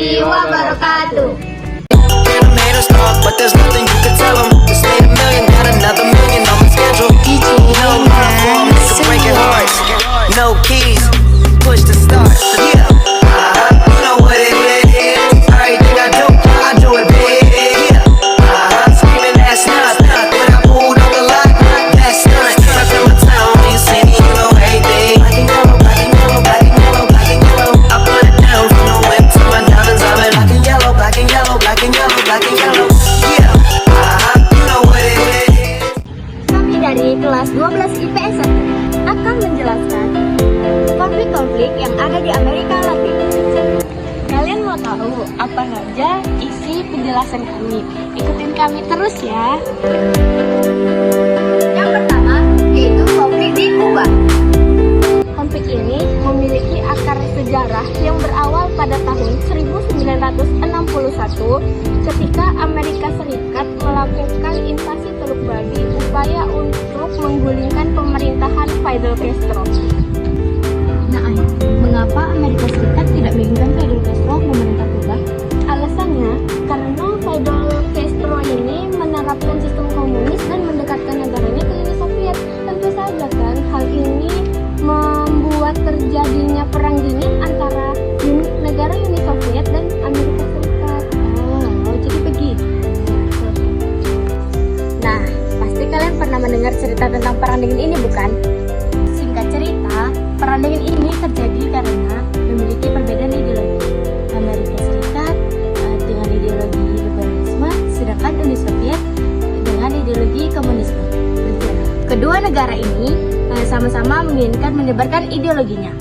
warahmatullahi wabarakatuh. Haters talk, but there's nothing you can tell 'em. Just made a million, got another million on my schedule. No love for 'em, they can break it hard. No keys, push the start. Yeah, you know what it is. Everything I do it big. Yeah, screaming that's not. When I pulled on the lot, that's not. Stuck in my town, you see me, you know everything. Black and yellow, black and yellow, black and yellow, black and yellow. I put it down from the whip to my diamonds. I'm in black and yellow, black and yellow, black and yellow, black and yellow. Yeah, you know what it is. Kami dari kelas 12 IPS 1 akan menjelaskan konflik-konflik yang ada di Amerika Latin. Kalian mau tahu apa saja isi penjelasan kami? Ikutin kami terus ya. Yang pertama yaitu konflik di Kuba. Konflik ini memiliki akar sejarah yang berawal pada tahun 1961 ketika Amerika Serikat melakukan invasi Teluk Bali upaya untuk menggulingkan pemerintahan Fidel Castro. Nah, mengapa Amerika Serikat tidak menginginkan Fidel Castro memerintah Kuba? Alasannya karena Fidel Castro ini menerapkan sistem komunis dan mendekatkan negaranya ke Uni Soviet. Tentu saja kan hal ini membuat terjadinya perang dingin antara negara Uni Soviet dan Amerika Serikat. Oh, jadi begitu. Nah, pasti kalian pernah mendengar cerita tentang perang dingin ini, bukan? Singkat cerita, perang dingin ini terjadi karena memiliki perbedaan ideologi. Amerika Serikat dengan ideologi liberalisme, sedangkan Uni Soviet dengan ideologi komunisme. Kedua negara ini sama-sama menginginkan menyebarkan ideologinya.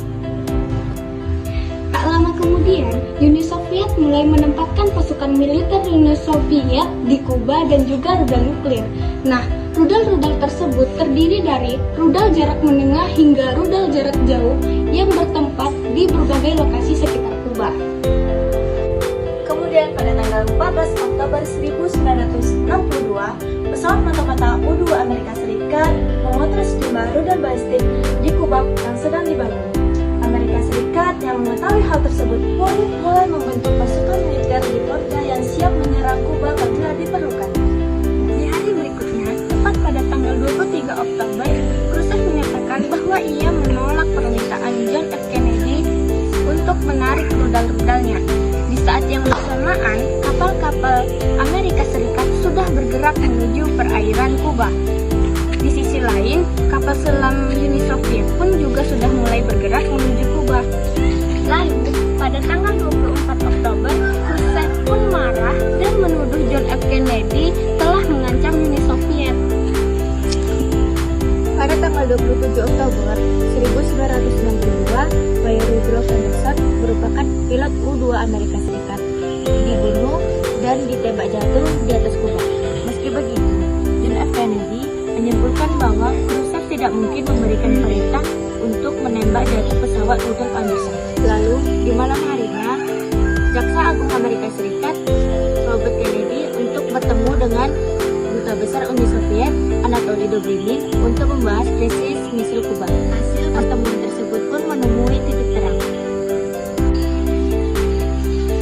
Tak lama kemudian, Uni Soviet mulai menempatkan pasukan militer Uni Soviet di Kuba dan juga rudal nuklir. Nah, rudal-rudal tersebut terdiri dari rudal jarak menengah hingga rudal jarak jauh yang bertempat di berbagai lokasi sekitar Kuba. Kemudian pada tanggal 14 Oktober 1962, pesawat mata-mata U-2 Amerika Serikat memotret sejumlah rudal balistik di Kuba yang sedang dibangun. Amerika Serikat yang mengetahui hal tersebut pun mulai membentuk pasukan militer di Florida yang siap menyerang Kuba apabila diperlukan. Di hari berikutnya, tepat pada tanggal 23 Oktober, Khrushchev menyatakan bahwa ia menolak permintaan John F. Kennedy untuk menarik rudal-rudalnya. Di saat yang bersamaan, kapal-kapal Amerika Serikat sudah bergerak menuju perairan Kuba. Di sisi lain, kapal selam Uni Soviet pun juga sudah mulai bergerak menuju Kuba. Lalu, pada tanggal 24 Oktober, Khrushchev pun marah dan menuduh John F. Kennedy telah mengancam Uni Soviet. Pada tanggal 27 Oktober 1962, Bayer Rudolph Anderson merupakan pilot U-2 Amerika Serikat dibunuh dan ditembak jatuh di atas Kuba. Meski begitu, John F. Kennedy menyimpulkan bahwa Khrushchev tidak mungkin memberikan perintah untuk menembak jatuh pesawat Rudolph Anderson. Lalu, di malam harinya, Jaksa Agung Amerika Serikat Robert Kennedy untuk bertemu dengan Duta Besar Uni Soviet Anatoly Dobrynin untuk membahas krisis misil Kuba. Hasil pertemuan tersebut pun menemui titik terang.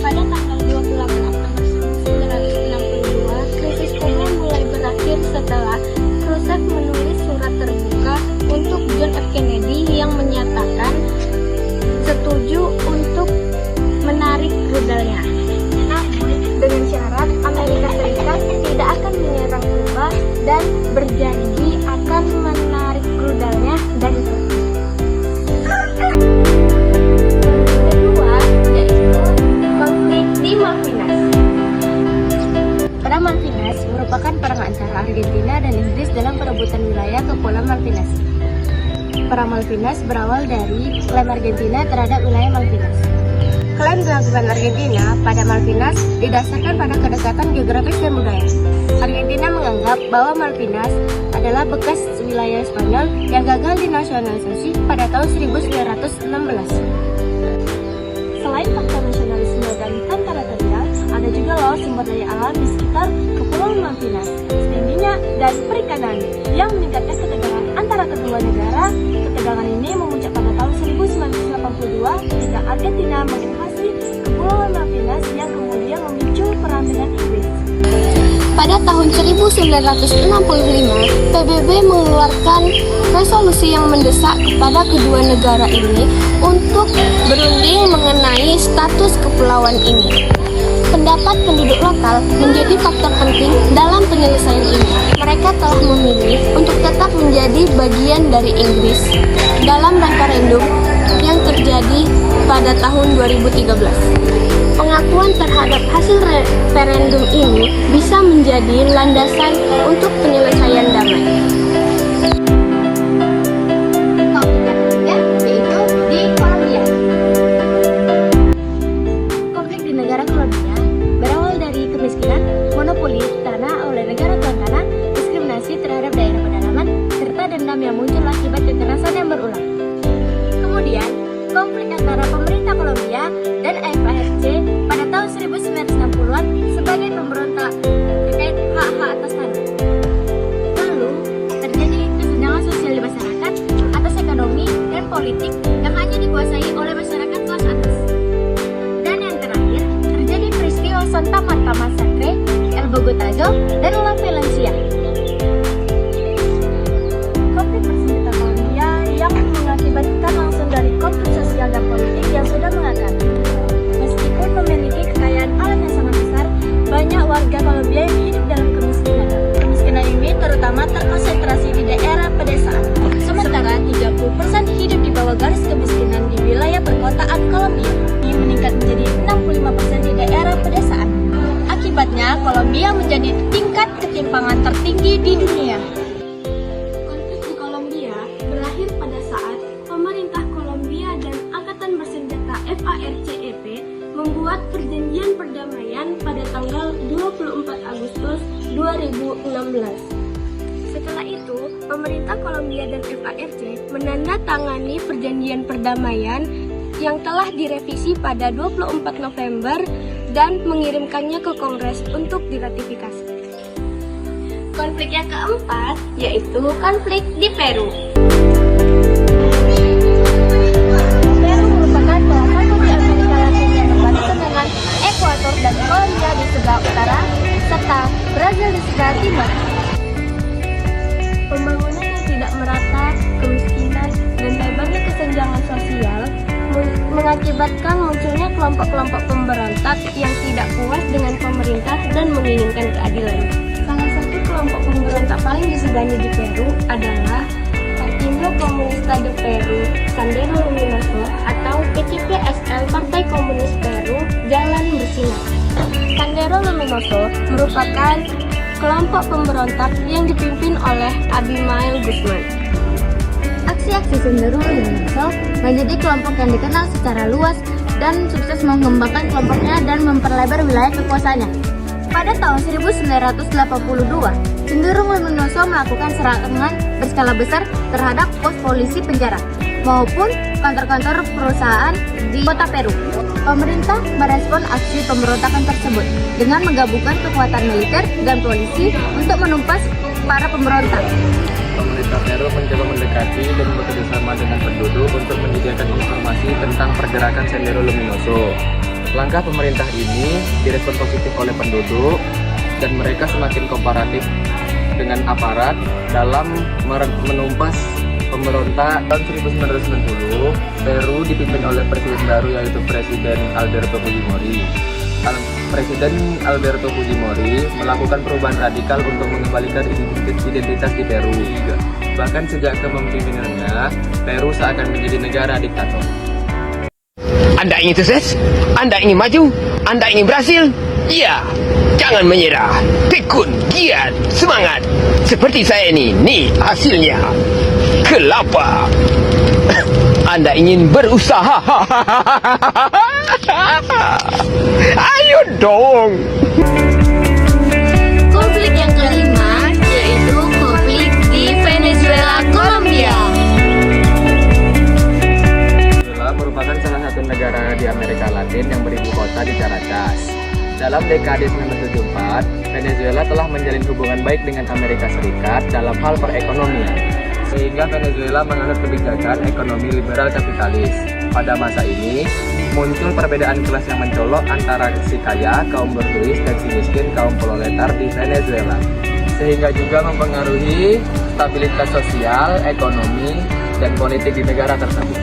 Pada tanggal 28 Oktober 1962, krisis Kuba mulai berakhir setelah Khrushchev menulis surat terbuka untuk John F. Kennedy yang menyatakan setuju untuk menarik rudalnya. Namun, dengan syarat Amerika Serikat tidak akan menyerang Kuba dan berjanji akan menarik rudalnya dari Kuba. Kedua, yaitu konflik di Malvinas. Perang Malvinas merupakan perang antara Argentina dan Inggris dalam perebutan wilayah Kepulauan Malvinas. Perang Malvinas berawal dari klaim Argentina terhadap wilayah Malvinas. Klaim dilakukan Argentina pada Malvinas didasarkan pada kedekatan geografis dan budaya. Argentina menganggap bahwa Malvinas adalah bekas wilayah Spanyol yang gagal dinasionalisasi pada tahun 1916. Selain faktor nasionalisme dan tanpa teritorial, ada juga loh sumber daya alam di sekitar Kepulauan Malvinas, minyak dan perikanan yang meningkatkan ketegangan antara kedua negara. Ketegangan ini memuncak pada tahun 1982 ketika Argentina menginvasi Kepulauan Malvinas yang kemudian memicu perang dengan Inggris. Pada tahun 1965, PBB mengeluarkan resolusi yang mendesak kepada kedua negara ini untuk berunding mengenai status kepulauan ini. Pendapat penduduk lokal menjadi faktor penting dalam penyelesaian ini. Mereka telah memilih untuk tetap menjadi bagian dari Inggris dalam referendum yang terjadi pada tahun 2013. Pengakuan terhadap hasil referendum ini bisa menjadi landasan untuk penyelesaian damai. Yaitu di Kolombia. Konflik di negara Kolombia berawal dari kemiskinan, monopoli tanah oleh negara tuan tanah, diskriminasi terhadap daerah pedalaman, serta dendam yang muncul akibat kekerasan yang berulang. Kemudian, konflik antara pemerintah Kolombia dan FARC pada tahun 1960-an sebagai pemberontak terkait hak-hak atas tanah. Lalu, terjadi kesenjangan sosial di masyarakat atas ekonomi dan politik yang hanya dikuasai oleh masyarakat kelas atas. Dan yang terakhir, terjadi peristiwa Santa Marta Massacre, El Bogotazo, dan La Valencia. Konflik bersenjata Kolombia yang mengakibatkan langsung dari konflik sosial dan politik yang sudah mengakar. Meskipun memiliki kekayaan alam yang sangat besar, banyak warga Kolombia yang hidup dalam kemiskinan. Kemiskinan ini terutama terkonsentrasi di daerah pedesaan. Sementara 30% hidup di bawah garis kemiskinan di wilayah perkotaan Kolombia. Ini meningkat menjadi 65% di daerah pedesaan. Akibatnya, Kolombia menjadi tingkat ketimpangan tertinggi di dunia. Konflik di Kolombia berakhir pada saat pemerintah Kolombia dan Angkatan Bersenjata FARC-EP membuat perjanjian perdamaian pada tanggal 24 Agustus 2016. Setelah itu, pemerintah Kolombia dan FARC menandatangani perjanjian perdamaian yang telah direvisi pada 24 November dan mengirimkannya ke Kongres untuk diratifikasi. Konflik yang keempat yaitu konflik di Peru. Peru merupakan salah satu di Amerika Latin yang berbatasan dengan Ekuador dan Kolombia di sebelah utara, serta Brazil di sebelah timur. Pembangunan yang tidak merata, kemiskinan, dan lebarnya kesenjangan sosial mengakibatkan munculnya kelompok-kelompok pemberontak yang tidak puas dengan pemerintah dan menginginkan keadilan. Salah satu kelompok pemberontak paling disegani di Peru adalah Partido Comunista de Peru, Sendero Luminoso atau PCPSL, Partai Komunis Peru, Jalan Bersinar. Sendero Luminoso merupakan kelompok pemberontak yang dipimpin oleh Abimael Guzman. Aksi-aksi Sendero Luminoso menjadi kelompok yang dikenal secara luas dan sukses mengembangkan kelompoknya dan memperlebar wilayah kekuasaannya. Pada tahun 1982, Cenderung Luminoso melakukan serangan berskala besar terhadap pos polisi penjara maupun kantor-kantor perusahaan di kota Peru. Pemerintah merespon aksi pemberontakan tersebut dengan menggabungkan kekuatan militer dan polisi untuk menumpas para pemberontak. Pemerintah Peru mencoba mendekati dan bekerjasama dengan penduduk untuk menyediakan informasi tentang pergerakan Sendero Luminoso. Langkah pemerintah ini direspon positif oleh penduduk dan mereka semakin kooperatif dengan aparat dalam menumpas pemberontak. Tahun 1990, Peru dipimpin oleh presiden baru yaitu Presiden Alberto Fujimori. Presiden Alberto Fujimori melakukan perubahan radikal untuk mengembalikan identitas di Peru. Bahkan sejak kepemimpinannya, Peru seakan menjadi negara diktator. Anda ingin sukses? Anda ingin maju? Anda ingin berhasil? Ya, jangan menyerah. Tekun, giat, semangat. Seperti saya ini, nih hasilnya. Kelapa. Anda ingin berusaha? Ayo dong. Konflik yang kelima yaitu konflik di Venezuela, Kolombia. Venezuela merupakan salah satu negara di Amerika Latin yang beribu kota di Caracas. Dalam dekade 1974, Venezuela telah menjalin hubungan baik dengan Amerika Serikat dalam hal perekonomian, sehingga Venezuela menganut kebijakan ekonomi liberal kapitalis. pada masa ini muncul perbedaan kelas yang mencolok antara si kaya, kaum bertulis, dan si miskin, kaum proletar di Venezuela, sehingga juga mempengaruhi stabilitas sosial, ekonomi, dan politik di negara tersebut.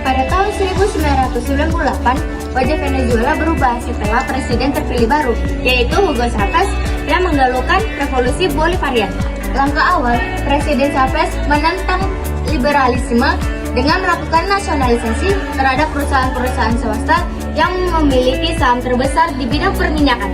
Pada tahun 1998, wajah Venezuela berubah setelah presiden terpilih baru, yaitu Hugo Chavez yang menggalaukan revolusi Bolivarian. Langkah awal, Presiden Chavez menentang liberalisme dengan melakukan nasionalisasi terhadap perusahaan-perusahaan swasta yang memiliki saham terbesar di bidang perminyakan.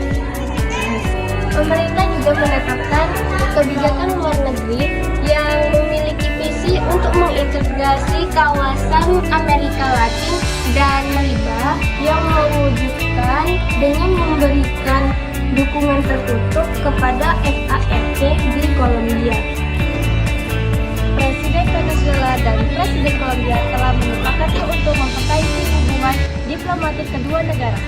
Pemerintah juga menetapkan kebijakan luar negeri yang memiliki visi untuk mengintegrasi kawasan Amerika Latin dan Caribe yang mewujudkan dengan memberikan dukungan tertutup kepada FARC di Kolombia. Presiden Venezuela dan Presiden Kolombia telah menyepakati untuk memperbaiki hubungan diplomatik kedua negara.